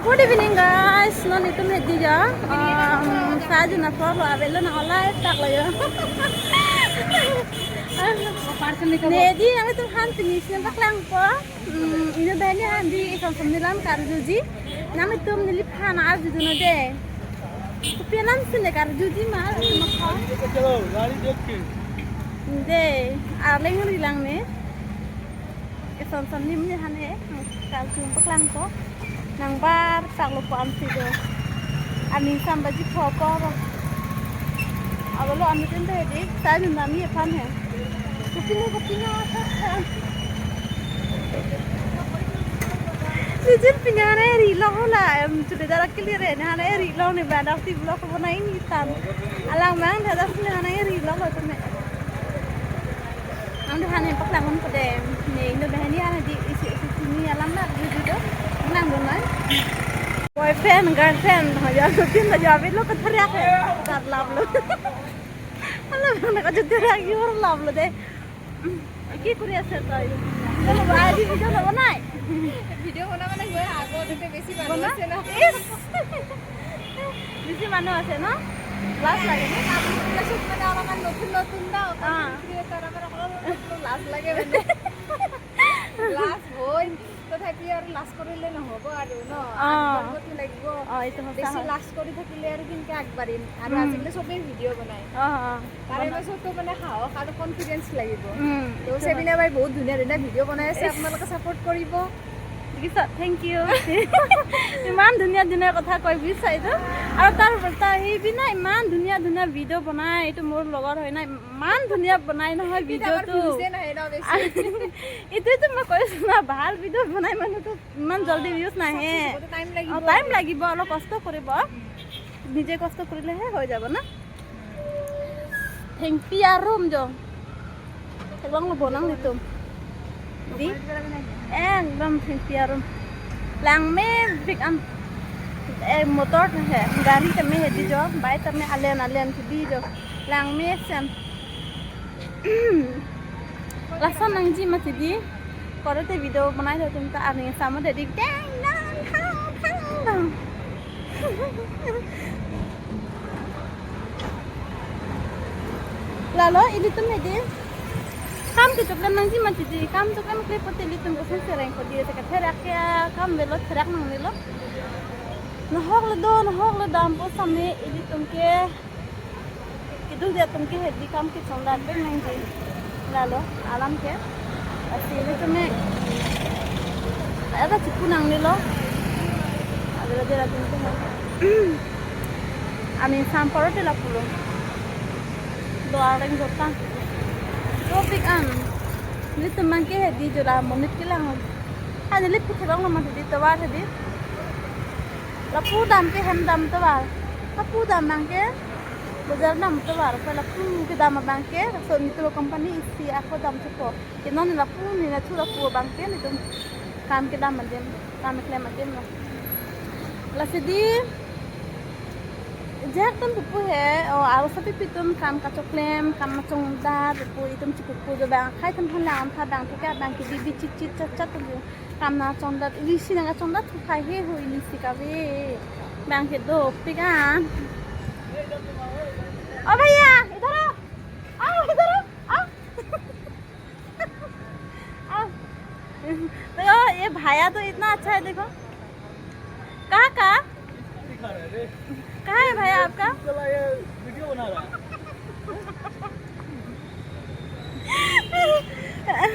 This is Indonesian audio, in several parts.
Good evening guys, non itu meddi ja. Saya na follow abelo na live tak lah ya. Nedi yang itu han finish yang baklang po. Ini bani han di ikam pemilan karjuji. Nama itu menilip han arju dulu deh. Kepianan sini karjuji mal. चलो गाड़ी देख के Deh, arleng rilang nih. Ikam pemilan ni han karju baklang po. Nang bar tak lupa anti do. Amin sampai di pokok. Abalo anu tente di. Saya nami pan he. Kupino. Sijin pinyane rilo lah. Sudah darat clear ni. Hana rilo ni bandar ti blok apa naik ni tan. Alang mang dah dah ni hana rilo lah tu me. Ang dah hana pak langun pada ni. Indo dah ni hana di isi sini alam lah di situ. Nang bungan. Boyfriend, girlfriend, ya sutin dah jawab lo keteriak ya. Tar love lo. Alam nak aja teriak yor love lo deh. Iki kuriya set ayo. Chalo bhai video na banai. Video বনাবো না গো আগো দিতে বেশি মানুষ আছে না বেশি মানুষ আছে না লাজ লাগে না আপনারা সব মানে আমার নতুন নতুন দাও ক্রিয়েটর আমার লাজ লাগে মানে লাজ হই তথাপি আর লাজ কৰিলে নহব আৰু ন আগবাঢ়িব লাগিব এইটো বেছি লাজ কৰি থাকিলে আৰু কিন্তু আগবাঢ়িম আৰু আজিকালি চবেই ভিডিঅ' বনায় তাৰে মাজতো মানে সাহস আৰু কনফিডেন্স লাগিব তো চেবিনা বাই বহুত ধুনীয়া ধুনীয়া ভিডিঅ' বনাই আছে আপোনালোকে ছাপোৰ্ট কৰিব Thank you. ইমান ধুনীয়া ধুনীয়া কথা কৈ বিচাৰিছো আৰু তাৰ সেইবিনা ইমান ধুনীয়া ধুনীয়া ভিডিঅ' বনাই এইটো মোৰ লগৰ হয় না ইমান ধুনীয়া বনাই নহয় ভিডিঅ'টো এইটোতো মই কৈছো না ভাল ভিডিঅ' বনাই মানুহটো ইমান জলদি ভিউজ নাহে টাইম লাগিব অলপ কষ্ট কৰিব নিজে কষ্ট কৰিলেহে হৈ যাব না থেংক পিয়াৰুম jo একদম বনাং দিতো di एकदम पियारुम lang में big am motor है गाड़ी में है दी जो बाइक में alien की दी जो lang में sem lasan nang ji mati di kalau te video बनाए तो तुम तो आने sama dari dang dang lalu ini tuh medi kam tu coklat nang ji mati di kam tu kam klip hotel itu ngusin sereng ko dia dekat terak ya kam belo terak nang nilo nahok le dam po same ini tumke kidu dia tumke hedi kam ki sondat be nang ji lalu alam ke asli tu me ada cipu nang nilo ada dia tumke amin samporo te la pulo doa reng jotang topik an ni teman ke di jora monit ke lang ani lip ke bang ma di tawar di lapu dam ke hem dam tawar lapu dam mang ke bazar dam tawar pa lapu ke dam bang ke so ni to company isi ako dam ko ke non lapu ni na tu lapu bang ke ni tum kam ke dam dem kam ke lem dem la sidi Jack tuh pupu he, aku sampai pitum kam kacoklem, kam macong dar, pupu itum cipupu jo bang, kai tem halang tha bang tuka bang ki bibi cicit cacat tuh, kam na condat, ilisi na condat tuh kai he ho ilisi kabe, bang ke do, pikan. Oh भैया, इधर आओ, आओ. देखो ये भाया तो इतना अच्छा है देखो, कहाँ कहाँ है भाई आपका? चला ये वीडियो बना रहा है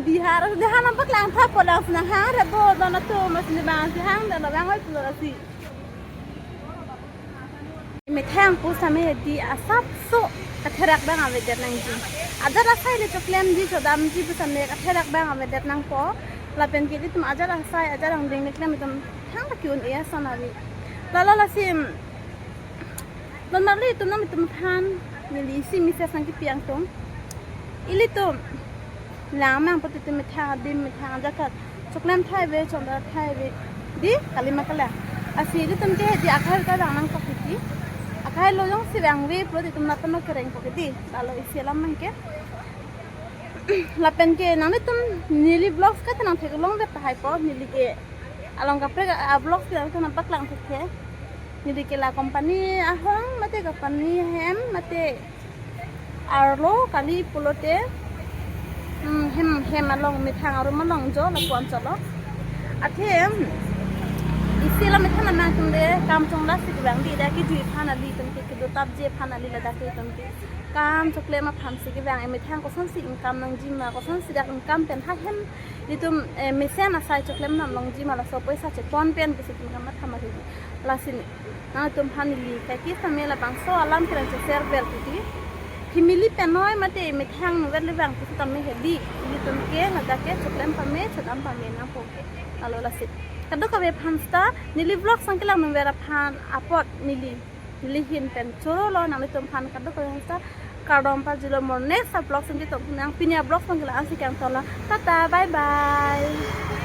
बिहार से जहाँ ना पकड़ां था पुलिस ना हाँ रे वो दोनों तो मछली बांध से हाँ ना लगा हुआ पुलिस ही में थैंक पुलिस हमें दी असब सो कथेरक बांग आवे देर नंग जी अजर असाई ले चुकलेम जी चोदाम जी पुलिस हमें कथेरक बांग आवे देर नंग को लापेन के लिए तुम अजर असाई अजर हम देंगे निकले में तुम थैंक क्यों ये सनाली लाला लासिम Don marli itu nama teman mili si misa sangki piang tong. Ili tu lama apa tu mitha jakat coklam thai be chonda thai be di kali makala. Asli tu mke di akhir ka danang pakiti. Akhir lo jong si bang be pro tu nata no kereng pakiti. Lalu isi lam mangke. Lapen ke nang tu nili vlogs ka tanang thek long be pahai po nili ke along kapre blog sih aku nampak lang tuh jadi kela company ahong mate company hem mate arlo kali pulote hem along mithang aru malong jo la kuan chalo athem isila mithana na kunde kam chongla sik bang di da ki dui phana li tum ki do tab je phana li la da ki tum ki kam chokle ma pham sik bang mithang ko son si income nang jima ko son si dak income pen ha hem ditum mesen asai chokle nam long jima la so paisa che pon pen ki situm kam thama ri la sin na tum phani li ka ki samela bang so alam kran che server ti Himili penoi mate mithang nuvel bang ki tamme hedi ditum ke la da ke chokle pame chodam pame na po alo la sit kado kabe phansta nili vlog sangkela nuvera phan apot nili hin pen choro lo nami tum phan kado kabe phansta kadom pa jilo morne sa vlog sangki to nang pinya vlog sangkela asikan tola tata bye bye